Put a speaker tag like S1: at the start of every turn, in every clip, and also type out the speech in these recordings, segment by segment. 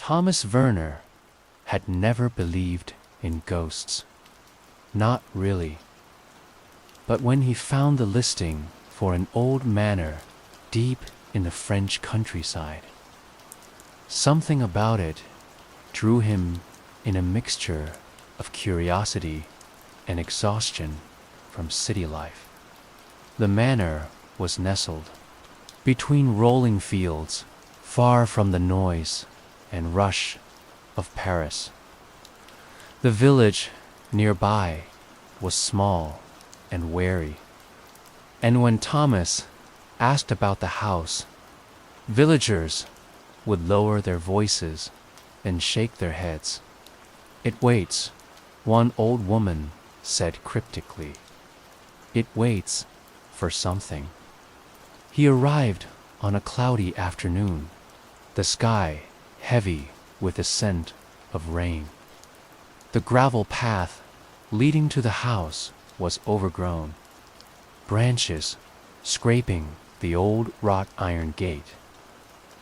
S1: Thomas Verner had never believed in ghosts. Not really. But when he found the listing for an old manor deep in the French countryside, something about it drew him in a mixture of curiosity and exhaustion from city life. The manor was nestled between rolling fields, far from the noise and rush of Paris. The village nearby was small and wary, and when Thomas asked about the house, villagers would lower their voices and shake their heads. "It waits," one old woman said cryptically. "It waits for something." He arrived on a cloudy afternoon, the sky heavy with the scent of rain. The gravel path leading to the house was overgrown, branches scraping the old wrought iron gate.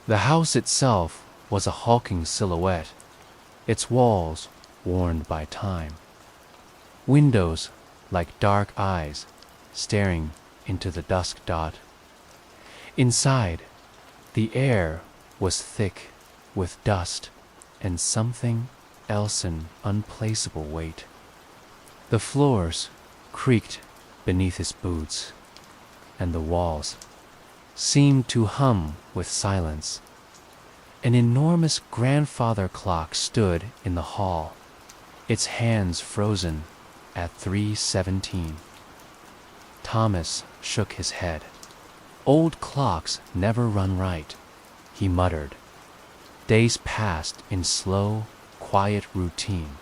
S1: The house itself was a hulking silhouette, its walls worn by time, windows like dark eyes staring into the dusk dot. Inside, the air was thick with dust and something else, an unplaceable weight. The floors creaked beneath his boots, and the walls seemed to hum with silence. An enormous grandfather clock stood in the hall, its hands frozen at 3:17. Thomas shook his head. "Old clocks never run right," he muttered. Days passed in slow, quiet routine,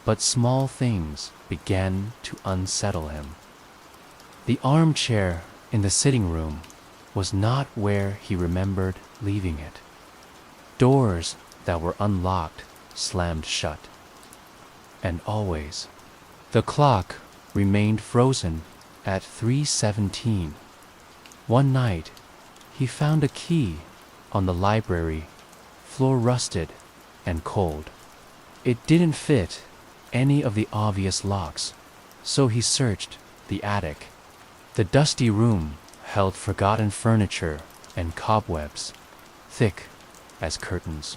S1: but small things began to unsettle him. The armchair in the sitting room was not where he remembered leaving it. Doors that were unlocked slammed shut. And always, the clock remained frozen at 3:17. One night, he found a key on the library floor, rusted and cold. It didn't fit any of the obvious locks, so he searched the attic. The dusty room held forgotten furniture and cobwebs, thick as curtains.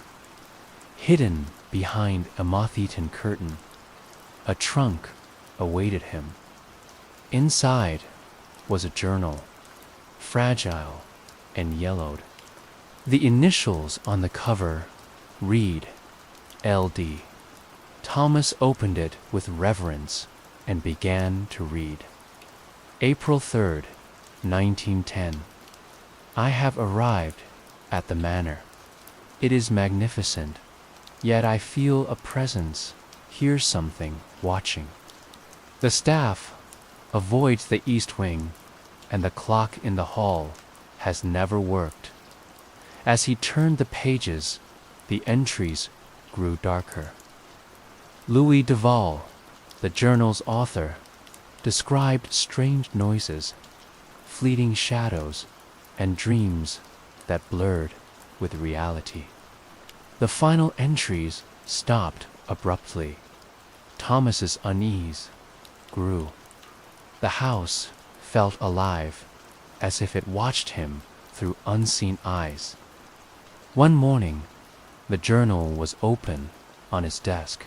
S1: Hidden behind a moth-eaten curtain, a trunk awaited him. Inside was a journal, fragile and yellowed. The initials on the cover read LD. Thomas opened it with reverence and began to read. April 3rd, 1910. I have arrived at the manor. It is magnificent, yet I feel a presence, hear something watching. The staff avoids the east wing, and the clock in the hall has never worked. As he turned the pages, the entries grew darker. Louis Duval, the journal's author, described strange noises, fleeting shadows, and dreams that blurred with reality. The final entries stopped abruptly. Thomas's unease grew. The house felt alive, as if it watched him through unseen eyes. One morning, the journal was open on his desk,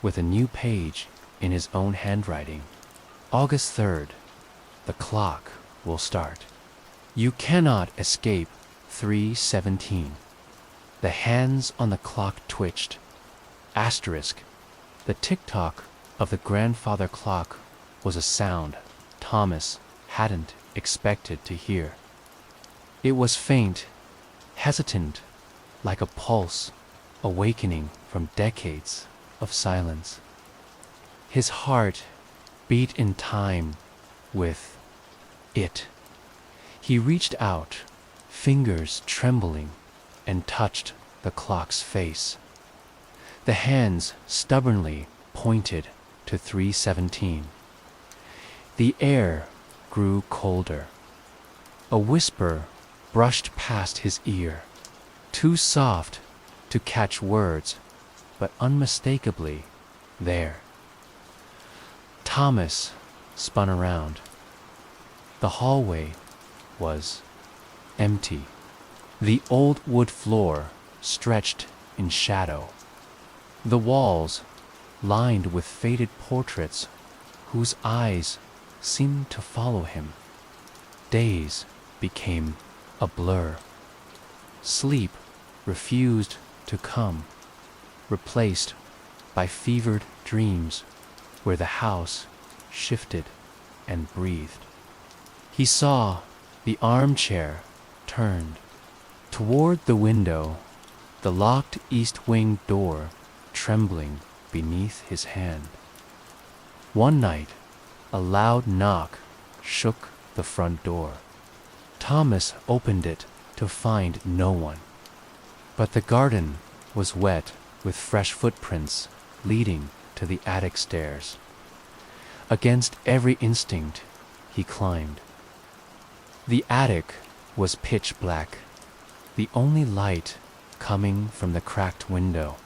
S1: with a new page in his own handwriting. August 3rd, the clock will start. You cannot escape 3:17. The hands on the clock twitched. Asterisk. The tick-tock of the grandfather clock was a sound Thomas hadn't expected to hear. It was faint, hesitant, like a pulse awakening from decades of silence. His heart beat in time with it. He reached out, fingers trembling, and touched the clock's face. The hands stubbornly pointed to 3:17. The air grew colder. A whisper brushed past his ear, too soft to catch words, but unmistakably there. Thomas spun around. The hallway was empty. The old wood floor stretched in shadow. The walls lined with faded portraits whose eyes seemed to follow him. Days became a blur. Sleep refused to come, replaced by fevered dreams where the house shifted and breathed. He saw the armchair turned toward the window, the locked east wing door trembling beneath his hand. One night, a loud knock shook the front door. Thomas opened it to find no one, but the garden was wet with fresh footprints leading to the attic stairs. Against every instinct, he climbed. The attic was pitch black, the only light coming from the cracked window.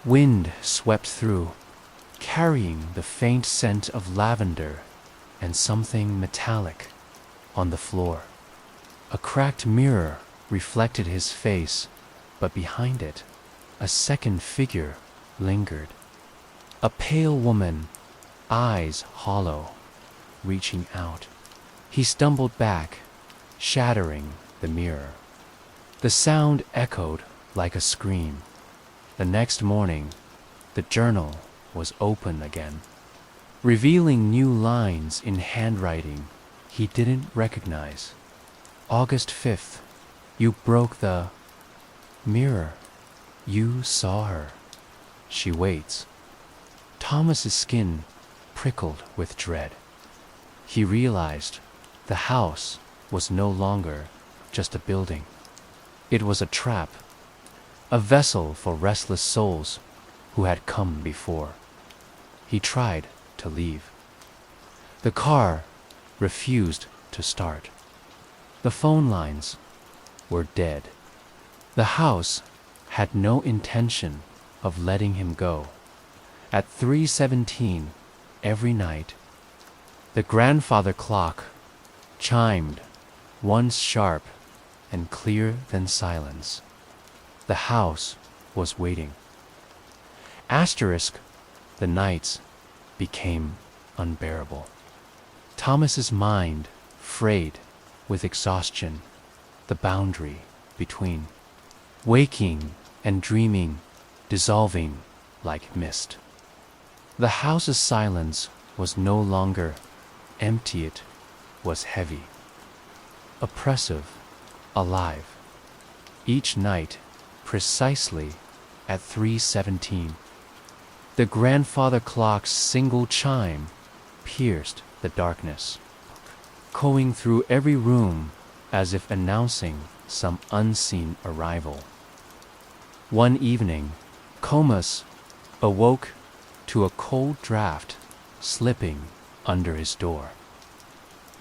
S1: Wind swept through, carrying the faint scent of lavender and something metallic on the floor. A cracked mirror reflected his face, but behind it, a second figure lingered. A pale woman, eyes hollow, reaching out. He stumbled back, shattering the mirror. The sound echoed like a scream. The next morning, the journal was open again, revealing new lines in handwriting he didn't recognize. August 5th, you broke the mirror. You saw her. She waits. Thomas's skin prickled with dread. He realized the house was no longer just a building. It was a trap, a vessel for restless souls who had come before. He tried to leave. The car refused to start. The phone lines were dead. The house had no intention of letting him go. At 3:17 every night, the grandfather clock chimed, once sharp and clear than silence. The house was waiting. Asterisk, the nights became unbearable. Thomas's mind frayed with exhaustion, the boundary between waking and dreaming dissolving like mist. The house's silence was no longer empty, it was heavy, oppressive, alive. Each night, precisely at 3:17, the grandfather clock's single chime pierced the darkness, echoing through every room as if announcing some unseen arrival. One evening, Thomas awoke to a cold draft slipping under his door.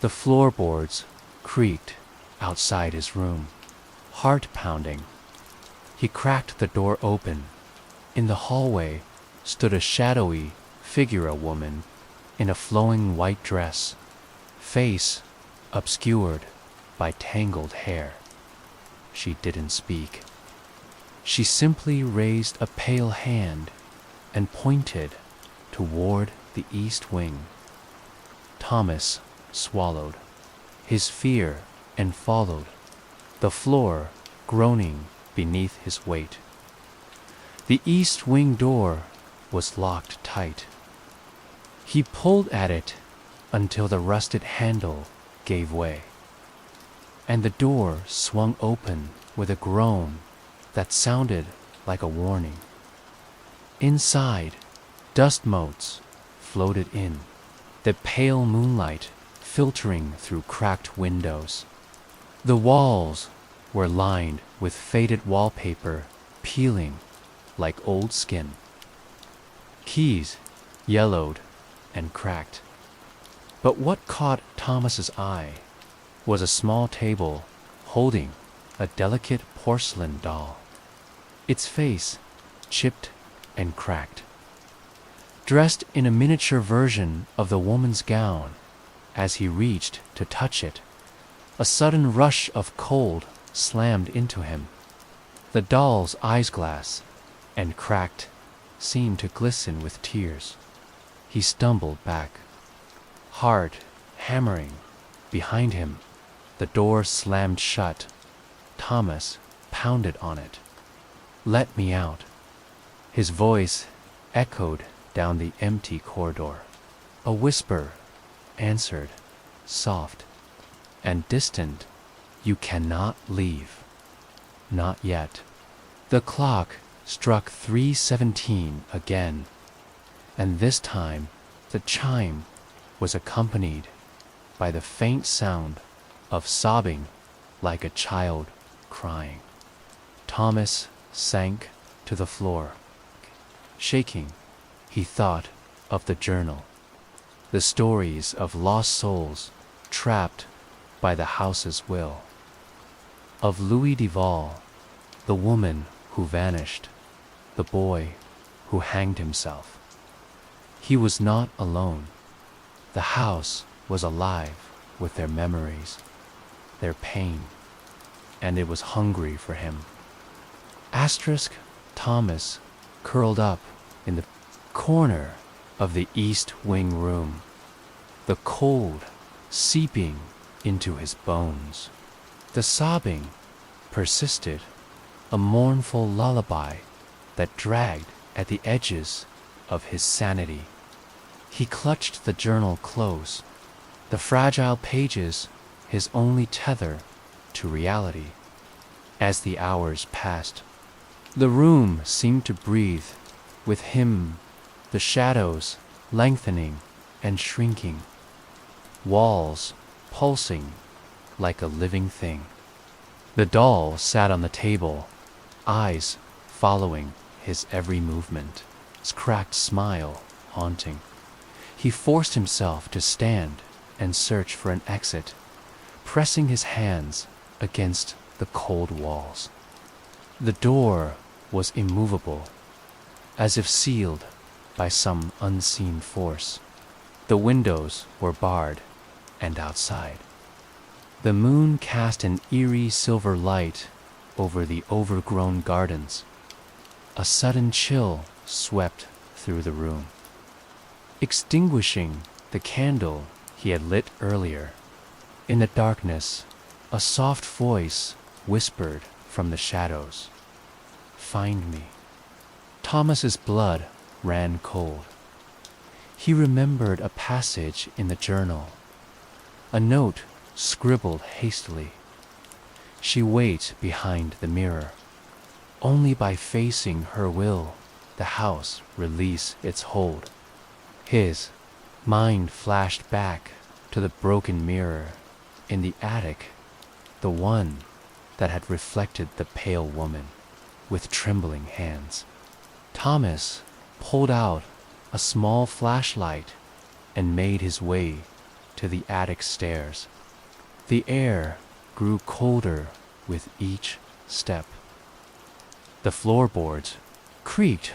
S1: The floorboards creaked outside his room, heart pounding. He cracked the door open. In the hallway stood a shadowy figure, a woman in a flowing white dress, face obscured by tangled hair. She didn't speak. She simply raised a pale hand and pointed toward the east wing. Thomas swallowed his fear and followed, the floor groaning beneath his weight. The east wing door was locked tight. He pulled at it until the rusted handle gave way, and the door swung open with a groan that sounded like a warning. Inside, dust motes floated in, the pale moonlight filtering through cracked windows. The walls were lined with faded wallpaper peeling like old skin. Keys yellowed and cracked. But what caught Thomas's eye was a small table holding a delicate porcelain doll. its face chipped and cracked. Dressed in a miniature version of the woman's gown, as he reached to touch it, a sudden rush of cold slammed into him. The doll's eyeglass and cracked seemed to glisten with tears. He stumbled back. Heart hammering behind him, the door slammed shut. Thomas pounded on it. "Let me out." His voice echoed down the empty corridor. A whisper answered, soft and distant, "You cannot leave. Not yet." The clock struck 3:17 again, and this time the chime was accompanied by the faint sound of sobbing like a child crying. Thomas sank to the floor. Shaking, he thought of the journal, the stories of lost souls trapped by the house's will, of Louis Duval, the woman who vanished, the boy who hanged himself. He was not alone. The house was alive with their memories, their pain, and it was hungry for him. Thomas curled up in the corner of the east wing room, the cold seeping into his bones. The sobbing persisted, a mournful lullaby that dragged at the edges of his sanity. He clutched the journal close, the fragile pages his only tether to reality. As the hours passed, the room seemed to breathe with him, the shadows lengthening and shrinking, walls pulsing like a living thing. The doll sat on the table, eyes following his every movement, his cracked smile haunting. He forced himself to stand and search for an exit, pressing his hands against the cold walls. The door was immovable, as if sealed by some unseen force. The windows were barred, and outside, the moon cast an eerie silver light over the overgrown gardens. A sudden chill swept through the room. Extinguishing the candle he had lit earlier, in the darkness, a soft voice whispered from the shadows, "Find me." Thomas's blood ran cold. He remembered a passage in the journal, a note scribbled hastily. She wait behind the mirror. Only by facing her will the house release its hold. His mind flashed back to the broken mirror in the attic, the one that had reflected the pale woman with trembling hands. Thomas pulled out a small flashlight and made his way to the attic stairs. The air grew colder with each step. The floorboards creaked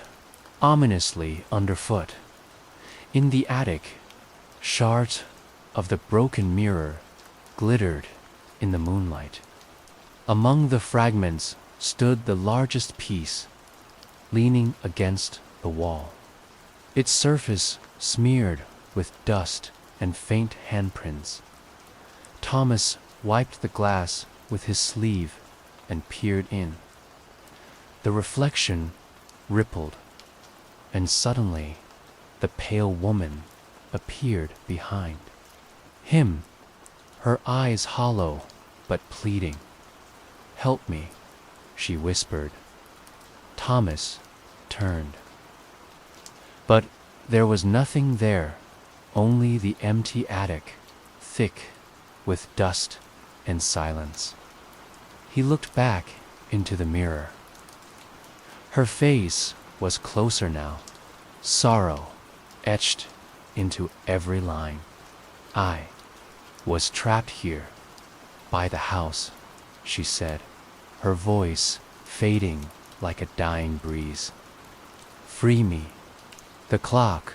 S1: ominously underfoot. In the attic, shards of the broken mirror glittered in the moonlight. Among the fragments stood the largest piece, leaning against the wall, its surface smeared with dust and faint handprints. Thomas wiped the glass with his sleeve and peered in. The reflection rippled, and suddenly the pale woman appeared behind him, her eyes hollow but pleading. "Help me," she whispered. Thomas turned. But there was nothing there, only the empty attic, thick with dust and silence. He looked back into the mirror. Her face was closer now, sorrow etched into every line. "I was trapped here by the house," she said, her voice fading like a dying breeze. Free me. The clock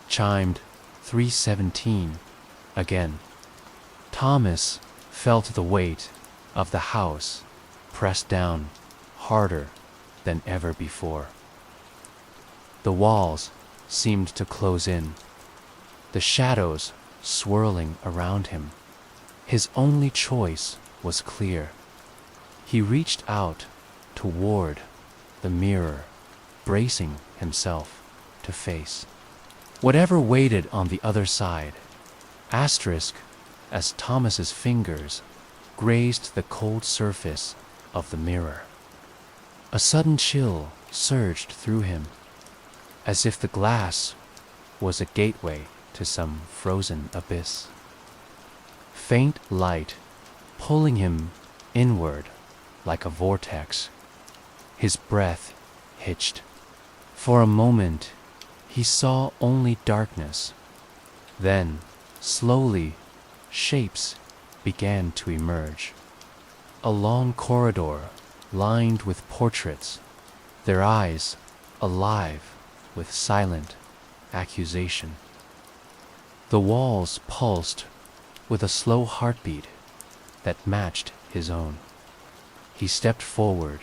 S1: chimed 3:17 again. Thomas felt the weight of the house pressed down harder than ever before. The walls seemed to close in, the shadows swirling around him. His only choice was clear. He reached out toward the mirror, bracing himself to face whatever waited on the other side. Asterisk as Thomas's fingers grazed the cold surface of the mirror. A sudden chill surged through him, as if the glass was a gateway to some frozen abyss. Faint light pulling him inward like a vortex. His breath hitched. For a moment, he saw only darkness. Then, slowly, shapes began to emerge. A long corridor lined with portraits, their eyes alive with silent accusation. The walls pulsed with a slow heartbeat that matched his own. He stepped forward,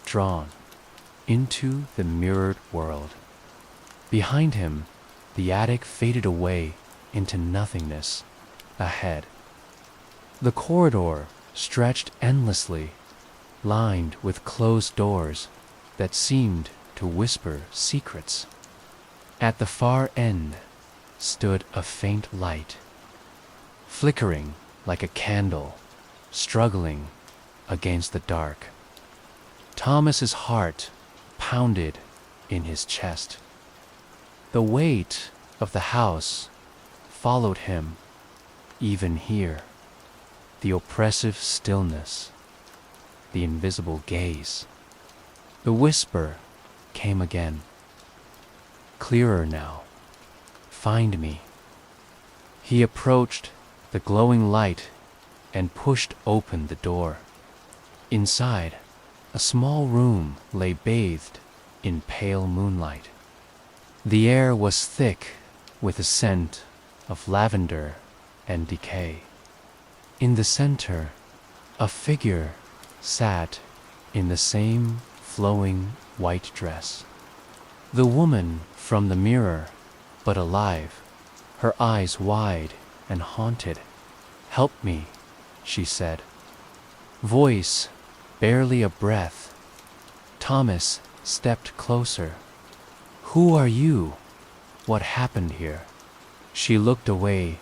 S1: drawn into the mirrored world. Behind him, the attic faded away into nothingness. Ahead, the corridor stretched endlessly, lined with closed doors that seemed to whisper secrets. At the far end stood a faint light, flickering like a candle, struggling against the dark. Thomas's heart pounded in his chest. The weight of the house followed him even here. The oppressive stillness, the invisible gaze. The whisper came again, clearer now. Find me. He approached the glowing light and pushed open the door. Inside, a small room lay bathed in pale moonlight. The air was thick with a scent of lavender and decay. In the center, a figure sat in the same flowing white dress. The woman from the mirror, but alive, her eyes wide and haunted. "Help me," she said. Voice barely a breath. Thomas stepped closer. "Who are you? What happened here?" She looked away,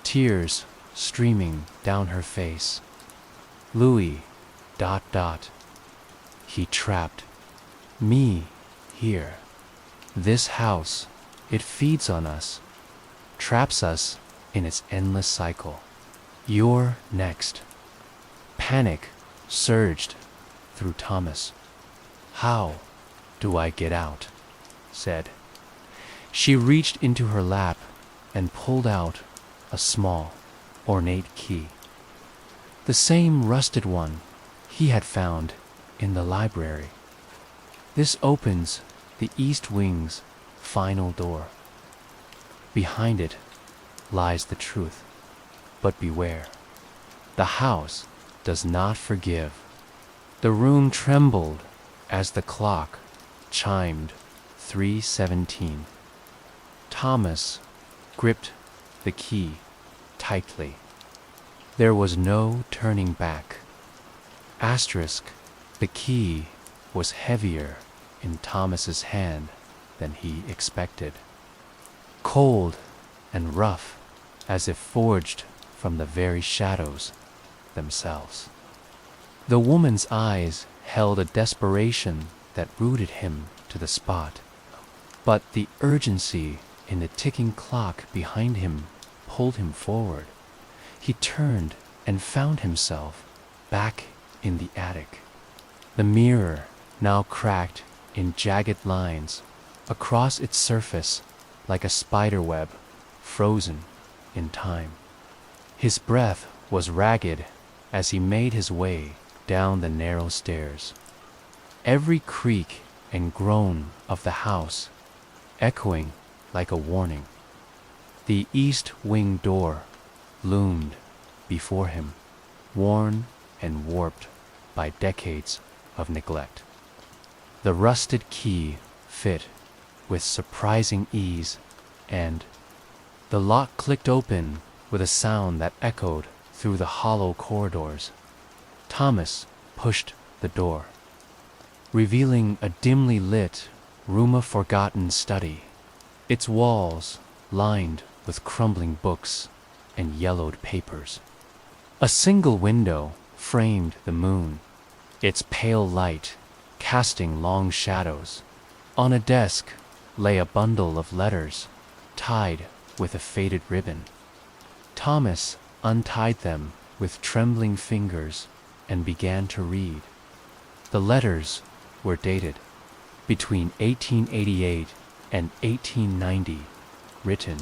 S1: tears streaming down her face. Louis, ... He trapped me here. This house, it feeds on us, traps us in its endless cycle. You're next. Panic surged through Thomas. "How do I get out?" said. She reached into her lap and pulled out a small, ornate key. The same rusted one he had found in the library. "This opens the East Wing's final door. Behind it lies the truth. But beware, the house does not forgive." The room trembled as the clock chimed 3:17. Thomas gripped the key tightly. There was no turning back. Asterisk, the key was heavier in Thomas's hand than he expected. Cold and rough, as if forged from the very shadows themselves. The woman's eyes held a desperation that rooted him to the spot, but the urgency in the ticking clock behind him pulled him forward. He turned and found himself back in the attic. The mirror, now cracked in jagged lines, across its surface like a spider web, frozen in time. His breath was ragged as he made his way down the narrow stairs. every creak and groan of the house echoing like a warning. The east wing door loomed before him, worn and warped by decades of neglect. The rusted key fit with surprising ease, and the lock clicked open with a sound that echoed through the hollow corridors. Thomas pushed the door, revealing a dimly lit, rumor-forgotten study, its walls lined with crumbling books and yellowed papers. A single window framed the moon, its pale light casting long shadows. On a desk lay a bundle of letters tied with a faded ribbon. Thomas untied them with trembling fingers and began to read. The letters were dated between 1888 and 1890, written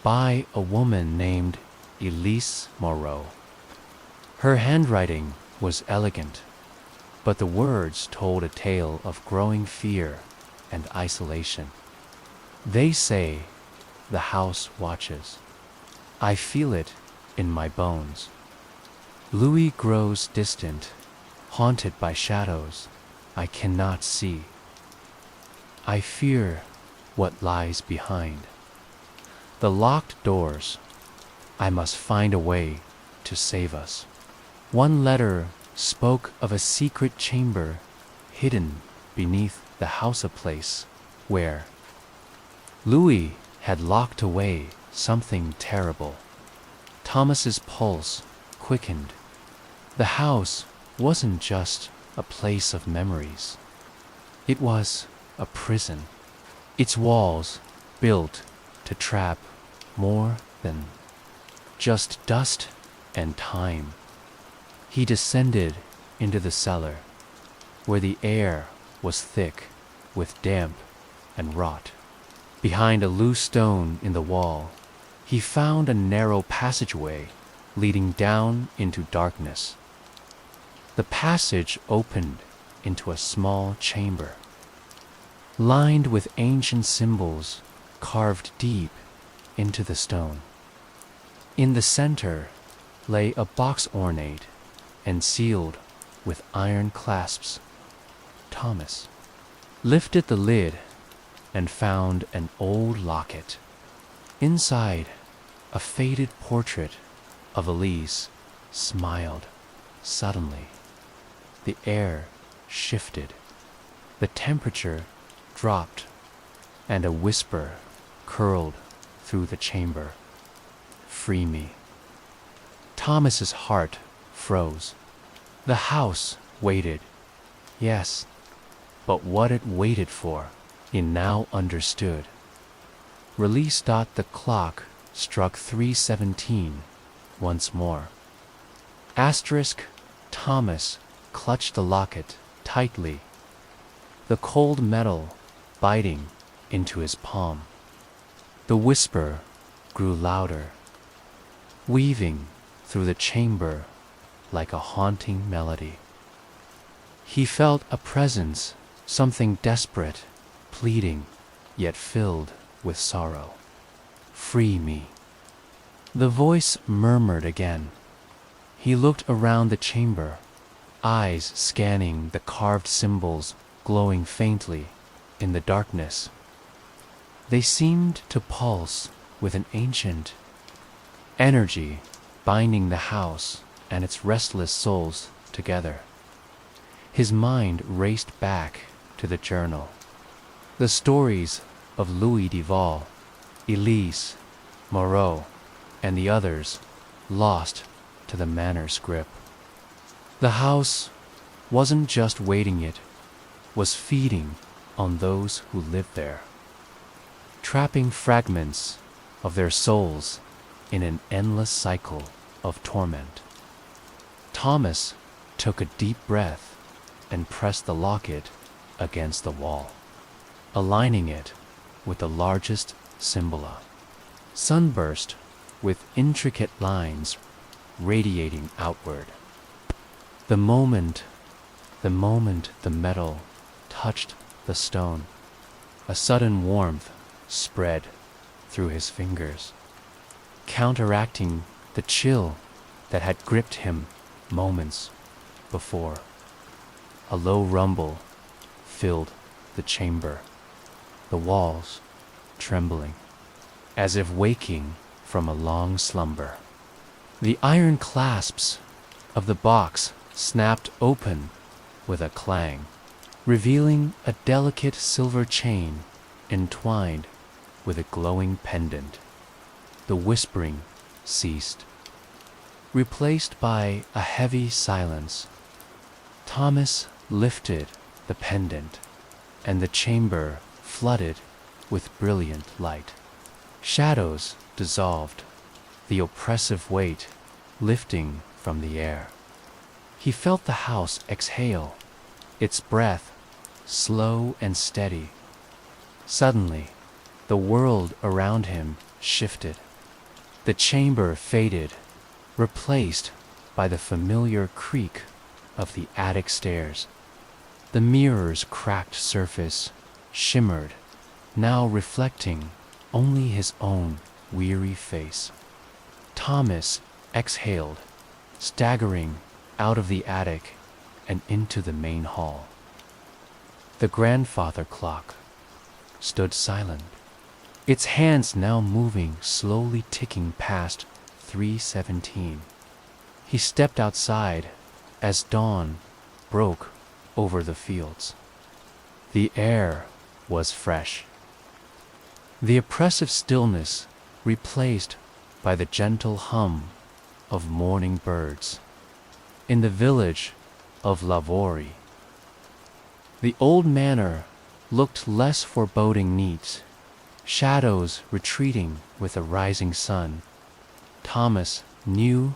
S1: by a woman named Elise Moreau. Her handwriting was elegant, but the words told a tale of growing fear and isolation. They say the house watches. I feel it in my bones. Louis grows distant, haunted by shadows I cannot see. I fear what lies behind. The locked doors. I must find a way to save us. One letter spoke of a secret chamber hidden beneath the house, a place where Louis had locked away something terrible. Thomas's pulse quickened. The house wasn't just a place of memories. It was a prison, its walls built to trap more than just dust and time. He descended into the cellar, where the air was thick with damp and rot. Behind a loose stone in the wall, he found a narrow passageway leading down into darkness. The passage opened into a small chamber, lined with ancient symbols carved deep into the stone. In the center lay a box ornate and sealed with iron clasps. Thomas lifted the lid and found an old locket. Inside, a faded portrait of Elise smiled suddenly. The air shifted, the temperature dropped, and a whisper curled through the chamber. Free me. Thomas's heart froze. The house waited. Yes, but what it waited for, he now understood. Release. The clock struck 3:17 once more. Asterisk. Thomas clutched the locket tightly, the cold metal biting into his palm. The whisper grew louder, weaving through the chamber like a haunting melody. He felt a presence, something desperate, pleading, yet filled with sorrow. Free me. The voice murmured again. He looked around the chamber, eyes scanning the carved symbols glowing faintly in the darkness. They seemed to pulse with an ancient energy binding the house and its restless souls together. His mind raced back to the journal. The stories of Louis Duval, Elise, Moreau, and the others lost to the manor's grip. The house wasn't just waiting, it was feeding on those who lived there, trapping fragments of their souls in an endless cycle of torment. Thomas took a deep breath and pressed the locket against the wall, aligning it with the largest symbol, sunburst with intricate lines radiating outward. The moment The moment the metal touched the stone, a sudden warmth spread through his fingers, counteracting the chill that had gripped him moments before. A low rumble filled the chamber, the walls trembling, as if waking from a long slumber. The iron clasps of the box snapped open with a clang, revealing a delicate silver chain entwined with a glowing pendant. The whispering ceased, replaced by a heavy silence. Thomas lifted the pendant, and the chamber flooded with brilliant light. Shadows dissolved, the oppressive weight lifting from the air. He felt the house exhale, its breath slow and steady. Suddenly, the world around him shifted. The chamber faded, replaced by the familiar creak of the attic stairs. The mirror's cracked surface shimmered, now reflecting only his own weary face. Thomas exhaled, staggering out of the attic and into the main hall. The grandfather clock stood silent, its hands now moving, slowly ticking past 3:17. He stepped outside as dawn broke over the fields. The air was fresh, the oppressive stillness replaced by the gentle hum of morning birds. In the village of Lavori, the old manor looked less foreboding neat, shadows retreating with the rising sun. Thomas knew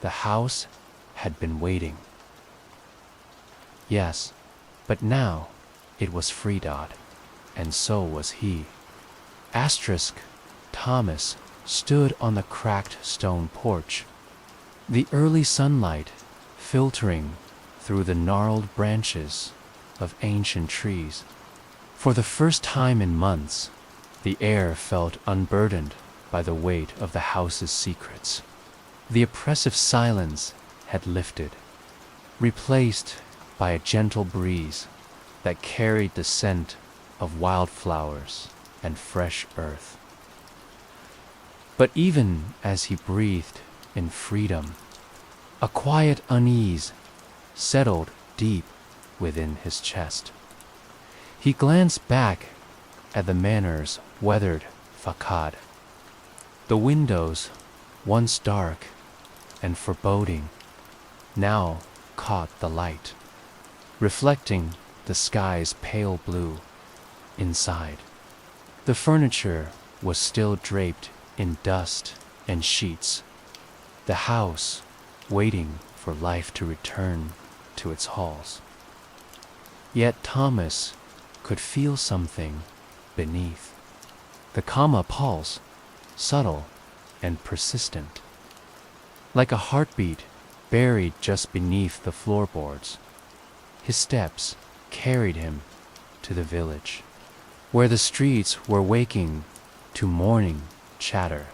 S1: the house had been waiting. Yes, but now it was Freedod, and so was he. Thomas stood on the cracked stone porch, the early sunlight filtering through the gnarled branches of ancient trees. For the first time in months, the air felt unburdened by the weight of the house's secrets. The oppressive silence had lifted, replaced by a gentle breeze that carried the scent of wildflowers and fresh earth. But even as he breathed in freedom, a quiet unease settled deep within his chest. He glanced back at the manor's weathered facade. The windows, once dark and foreboding, now caught the light, reflecting the sky's pale blue inside. The furniture was still draped in dust and sheets, the house waiting for life to return to its halls. Yet Thomas could feel something beneath. The comma pulse, subtle and persistent, like a heartbeat buried just beneath the floorboards. His steps carried him to the village, where the streets were waking to morning chatter.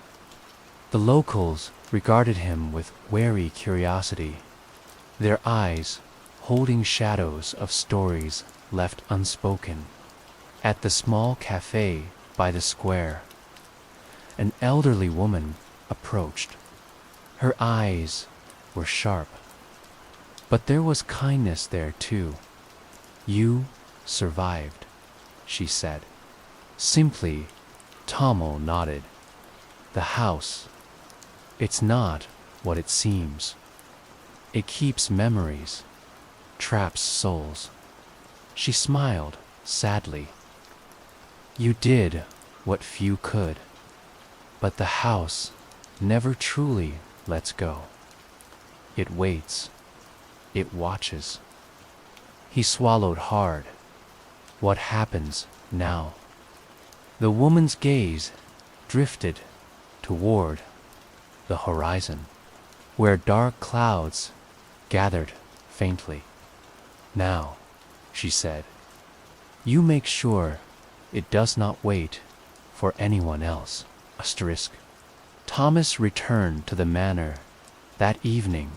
S1: The locals regarded him with wary curiosity, their eyes holding shadows of stories left unspoken. At the small cafe by the square, an elderly woman approached. Her eyes were sharp, but there was kindness there too. "You survived," she said. Simply, Tomo nodded. "The house, it's not what it seems. It keeps memories, traps souls." She smiled sadly. "You did what few could, but the house never truly lets go. It waits, it watches." He swallowed hard. What happens now? The woman's gaze drifted toward the horizon, where dark clouds gathered faintly. "Now," she said, "you make sure it does not wait for anyone else." Thomas returned to the manor that evening,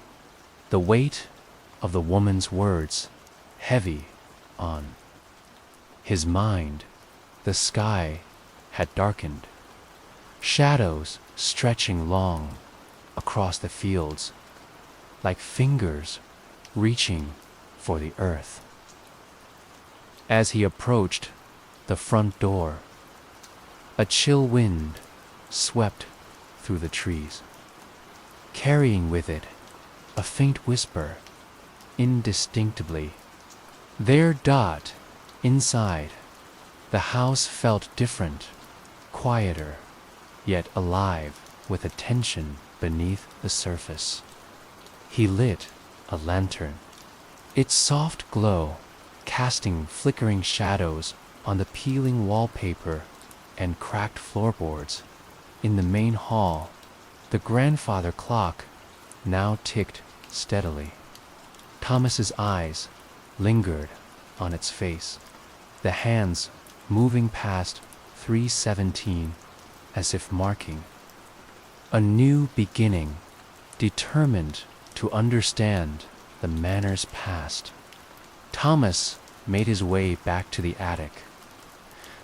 S1: the weight of the woman's words heavy on his mind. The sky had darkened, shadows stretching long across the fields, like fingers reaching for the earth. As he approached the front door, a chill wind swept through the trees, carrying with it a faint whisper, indistinctly. There, Dot, inside, the house felt different, quieter, yet alive with a tension beneath the surface. He lit a lantern, its soft glow casting flickering shadows on the peeling wallpaper and cracked floorboards. In the main hall, the grandfather clock now ticked steadily. Thomas's eyes lingered on its face, the hands moving past 3:17 as if marking a new beginning, determined to understand the manor's past. Thomas made his way back to the attic,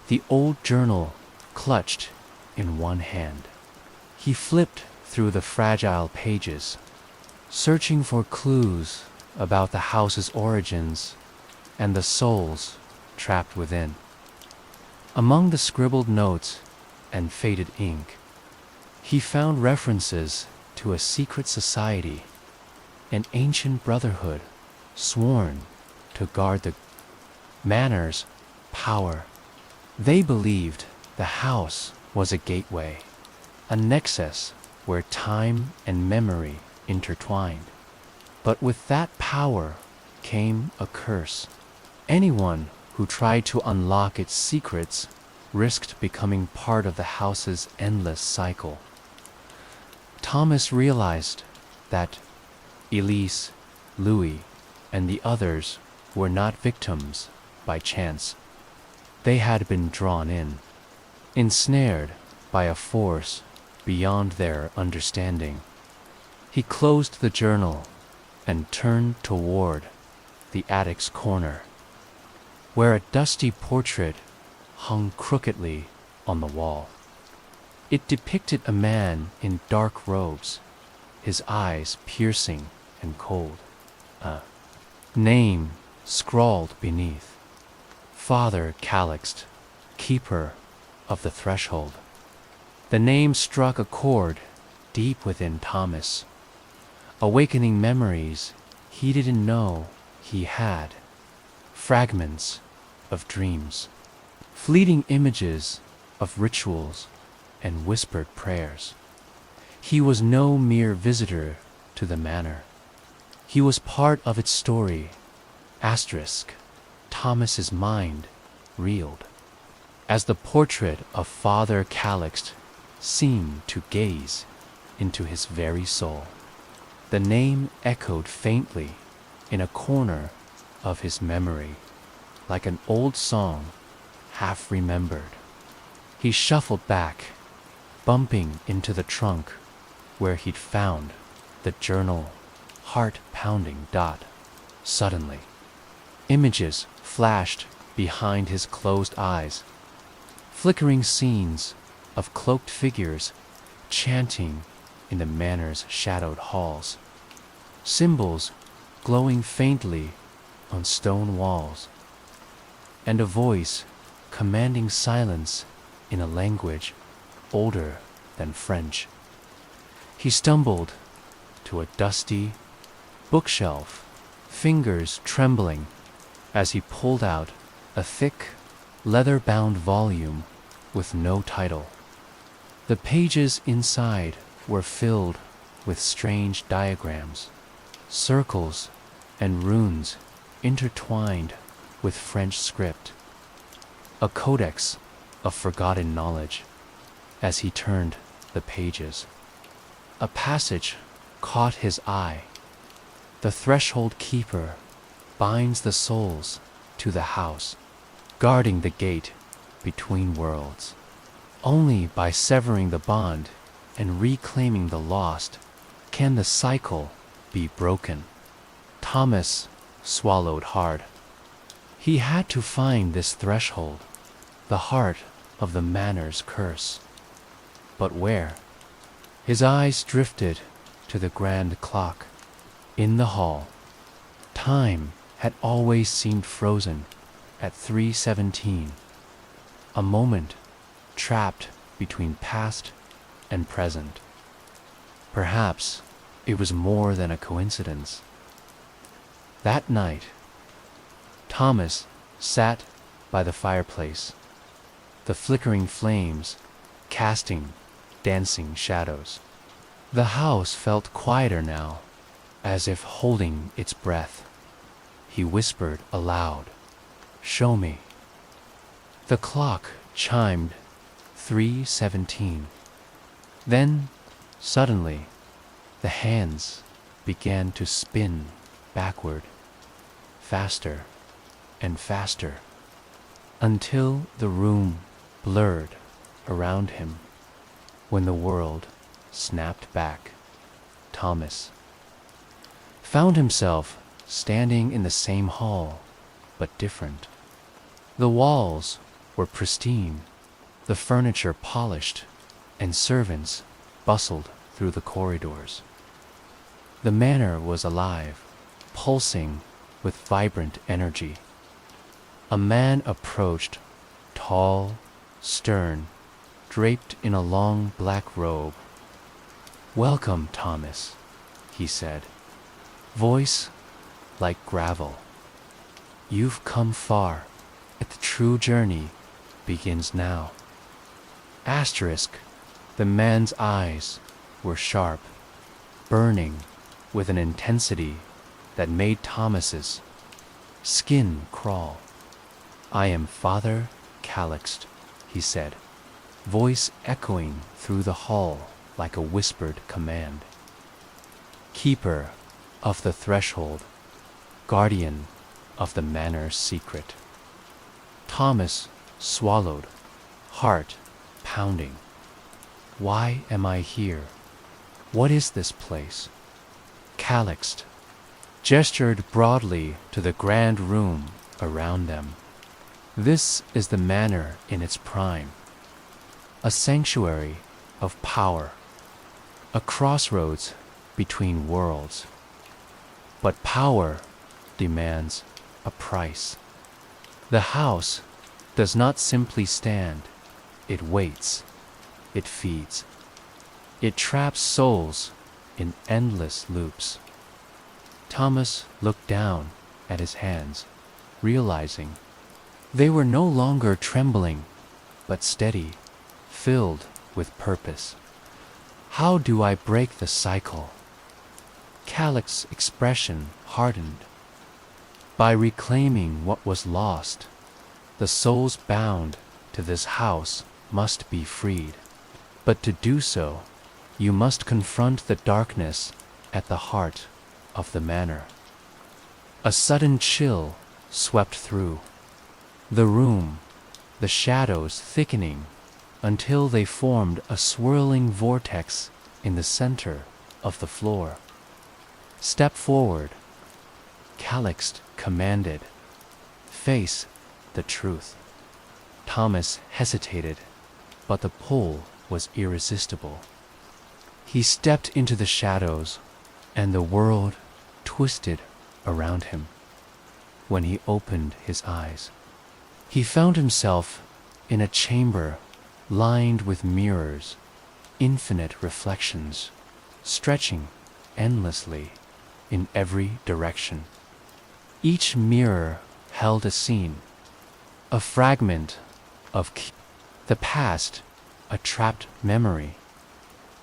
S1: the old journal clutched in one hand. He flipped through the fragile pages, searching for clues about the house's origins and the souls trapped within. Among the scribbled notes and faded ink, he found references to a secret society, an ancient brotherhood sworn to guard the manor's power. They believed the house was a gateway, a nexus where time and memory intertwined. But with that power came a curse. Anyone who tried to unlock its secrets risked becoming part of the house's endless cycle. Thomas realized that Elise, Louis, and the others were not victims by chance. They had been drawn in, ensnared by a force beyond their understanding. He closed the journal and turned toward the attic's corner, where a dusty portrait hung crookedly on the wall. It depicted a man in dark robes, his eyes piercing and cold. A name scrawled beneath: Father Calixt, Keeper of the Threshold. The name struck a chord deep within Thomas, awakening memories he didn't know he had. Fragments of dreams, fleeting images of rituals and whispered prayers. He was no mere visitor to the manor. He was part of its story. Thomas's mind reeled as the portrait of Father Calixt seemed to gaze into his very soul. The name echoed faintly in a corner of his memory, like an old song half remembered. He shuffled back, bumping into the trunk where he'd found the journal, heart pounding. Suddenly, images flashed behind his closed eyes, flickering scenes of cloaked figures chanting in the manor's shadowed halls, symbols glowing faintly on stone walls, and a voice commanding silence in a language older than French. He stumbled to a dusty bookshelf, fingers trembling as he pulled out a thick, leather-bound volume with no title. The pages inside were filled with strange diagrams, circles and runes intertwined with French script, a codex of forgotten knowledge. As he turned the pages, a passage caught his eye: the Threshold Keeper binds the souls to the house, guarding the gate between worlds. Only by severing the bond and reclaiming the lost can the cycle be broken. Thomas swallowed hard. He had to find this threshold, the heart of the manor's curse. But where? His eyes drifted to the grand clock in the hall. Time had always seemed frozen at 3:17, a moment trapped between past and present. Perhaps it was more than a coincidence. That night, Thomas sat by the fireplace, the flickering flames casting dancing shadows. The house felt quieter now, as if holding its breath. He whispered aloud, "Show me." The clock chimed 3:17. Then, suddenly, the hands began to spin backward, faster and faster, until the room blurred around him. When the world snapped back, Thomas found himself standing in the same hall, but different. The walls were pristine, the furniture polished, and servants bustled through the corridors. The manor was alive, pulsing with vibrant energy. A man approached, tall, stern, draped in a long black robe. "Welcome, Thomas," he said, voice like gravel. "You've come far, but the true journey begins now." Asterisk, the man's eyes were sharp, burning with an intensity that made Thomas's skin crawl. "I am Father Calixt," he said, voice echoing through the hall like a whispered command. "Keeper of the threshold, guardian of the manor's secret." Thomas swallowed, heart pounding. Why am I here? What is this place? Calixt gestured broadly to the grand room around them. This is the manor in its prime, a sanctuary of power, a crossroads between worlds. But power demands a price. The house does not simply stand, it waits, it feeds. It traps souls in endless loops. Thomas looked down at his hands, realizing they were no longer trembling, but steady, filled with purpose. How do I break the cycle? Calix's expression hardened. By reclaiming what was lost, the souls bound to this house must be freed. But to do so, you must confront the darkness at the heart of the manor. A sudden chill swept through the room, the shadows thickening until they formed a swirling vortex in the center of the floor. "Step forward," Calixt commanded. "Face the truth." Thomas hesitated, but the pull was irresistible. He stepped into the shadows, and the world twisted around him. When he opened his eyes, he found himself in a chamber lined with mirrors, infinite reflections, stretching endlessly in every direction. Each mirror held a scene, a fragment of the past, a trapped memory.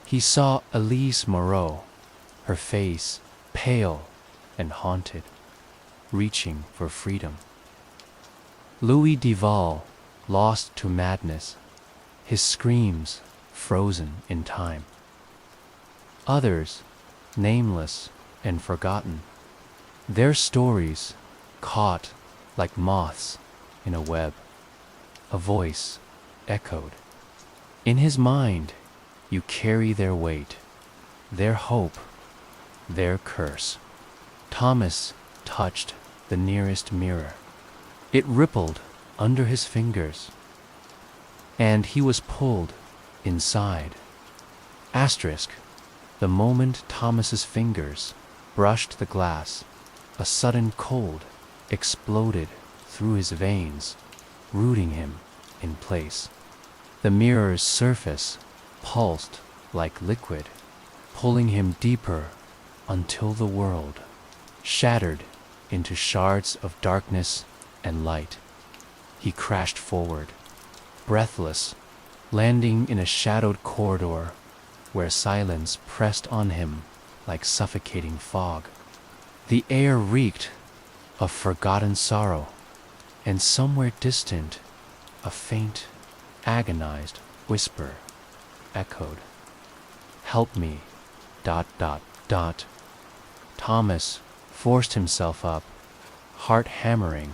S1: He saw Elise Moreau, her face pale and haunted, reaching for freedom. Louis Duval, lost to madness, his screams frozen in time. Others, nameless and forgotten, their stories caught like moths in a web. A voice echoed. In his mind, you carry their weight, their hope, their curse. Thomas touched the nearest mirror. It rippled under his fingers, and he was pulled inside. Asterisk. The moment Thomas's fingers brushed the glass, a sudden cold exploded through his veins, rooting him in place. The mirror's surface pulsed like liquid, pulling him deeper until the world shattered into shards of darkness and light. He crashed forward, breathless, landing in a shadowed corridor where silence pressed on him like suffocating fog. The air reeked of forgotten sorrow, and somewhere distant, a faint, agonized whisper echoed. Help me, ... Thomas forced himself up, heart hammering,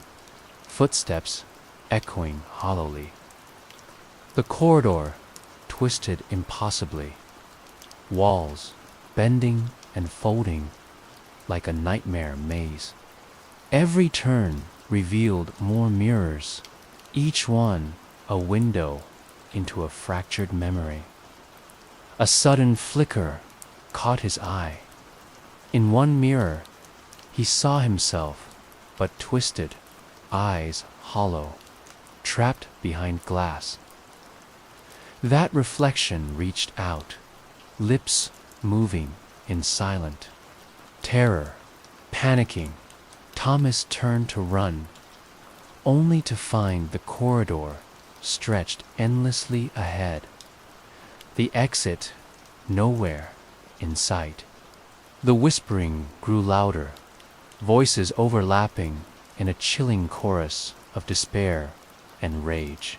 S1: footsteps echoing hollowly. The corridor twisted impossibly, walls bending and folding like a nightmare maze. Every turn revealed more mirrors, each one a window into a fractured memory. A sudden flicker caught his eye. In one mirror, he saw himself, but twisted, eyes hollow, trapped behind glass. That reflection reached out, lips moving in silent terror. Panicking, Thomas turned to run, only to find the corridor stretched endlessly ahead. The exit nowhere in sight. The whispering grew louder, voices overlapping in a chilling chorus of despair and rage.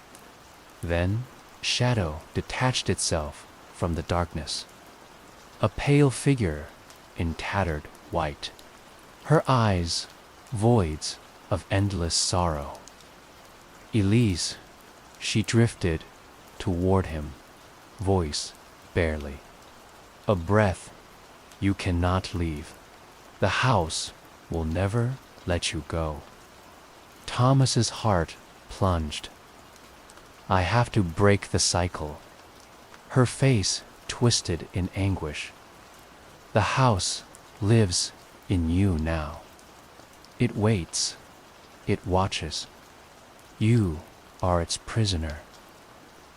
S1: Then shadow detached itself from the darkness. A pale figure in tattered white, her eyes voids of endless sorrow. Elise, she drifted toward him, voice barely. A breath, you cannot leave. The house will never let you go. Thomas's heart plunged. I have to break the cycle. Her face twisted in anguish. The house lives in you now. It waits. It watches. You are its prisoner.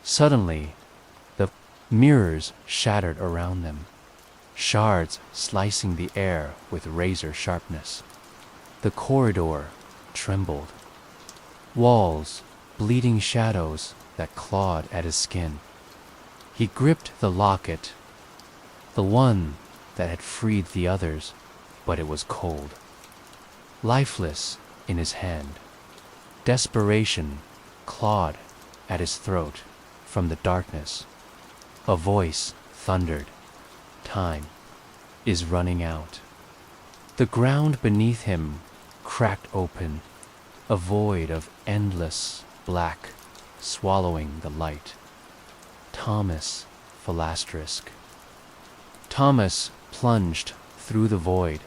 S1: Suddenly, the mirrors shattered around them, shards slicing the air with razor sharpness. The corridor trembled. Walls, bleeding shadows that clawed at his skin. He gripped the locket, the one that had freed the others, but it was cold, lifeless in his hand. Desperation clawed at his throat from the darkness. A voice thundered, time is running out. The ground beneath him cracked open, a void of endless black swallowing the light. Thomas Philasterisk. Thomas plunged through the void,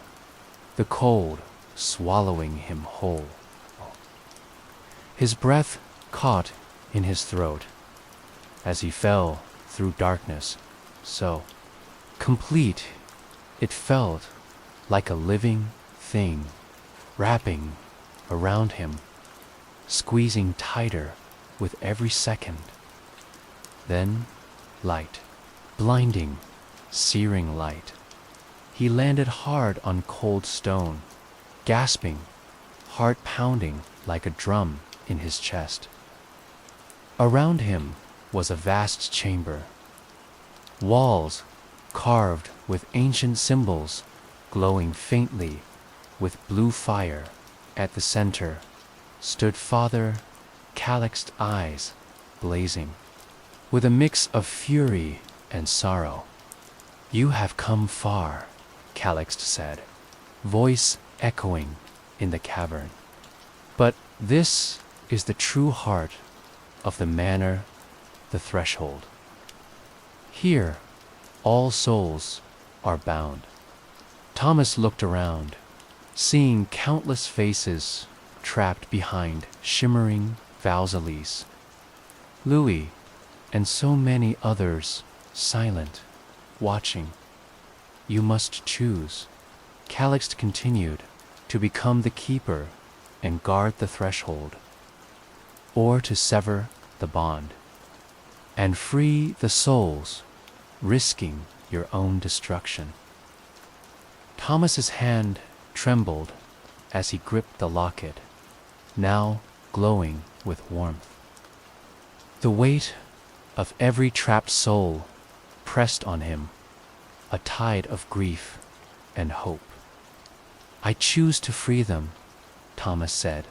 S1: the cold swallowing him whole. His breath caught in his throat as he fell through darkness, so complete it felt like a living thing wrapping around him, squeezing tighter with every second. Then light, blinding, searing light. He landed hard on cold stone, gasping, heart pounding like a drum in his chest. Around him was a vast chamber. Walls carved with ancient symbols, glowing faintly with blue fire. At the center stood Father Calixt's eyes blazing with a mix of fury and sorrow. You have come far, Calixt said, voice echoing in the cavern. But this is the true heart of the manor, the threshold. Here, all souls are bound. Thomas looked around, seeing countless faces trapped behind shimmering valsalies. Louis, and so many others, silent, watching. You must choose, Calixt continued, to become the keeper and guard the threshold, or to sever the bond and free the souls, risking your own destruction. Thomas's hand trembled as he gripped the locket, now glowing with warmth. The weight of every trapped soul pressed on him, a tide of grief and hope. I choose to free them, Thomas said,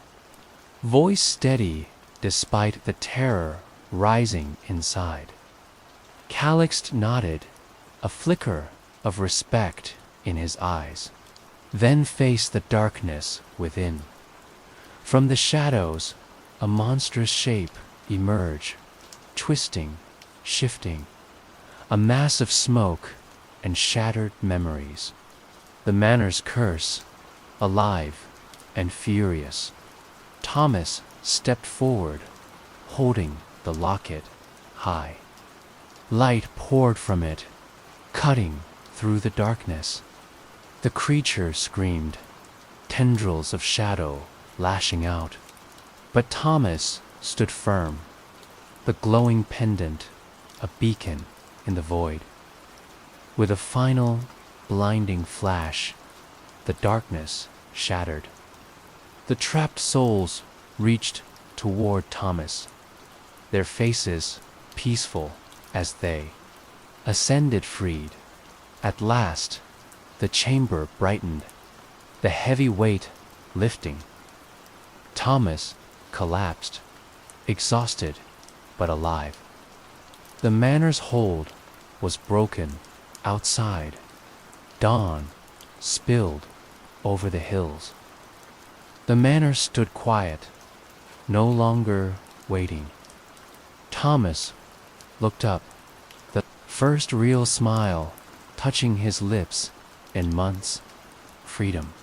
S1: voice steady despite the terror rising inside. Calixt nodded, a flicker of respect in his eyes, then faced the darkness within. From the shadows, a monstrous shape emerged, twisting, shifting, a mass of smoke and shattered memories. The manor's curse, alive and furious. Thomas stepped forward, holding the locket high. Light poured from it, cutting through the darkness. The creature screamed, tendrils of shadow lashing out. But Thomas stood firm, the glowing pendant a beacon in the void. With a final, blinding flash, the darkness shattered. The trapped souls reached toward Thomas, their faces peaceful as they ascended freed. At last, the chamber brightened, the heavy weight lifting. Thomas collapsed, exhausted but alive. The manor's hold was broken outside. Dawn spilled over the hills. The manor stood quiet, no longer waiting. Thomas looked up, the first real smile touching his lips in months. Freedom.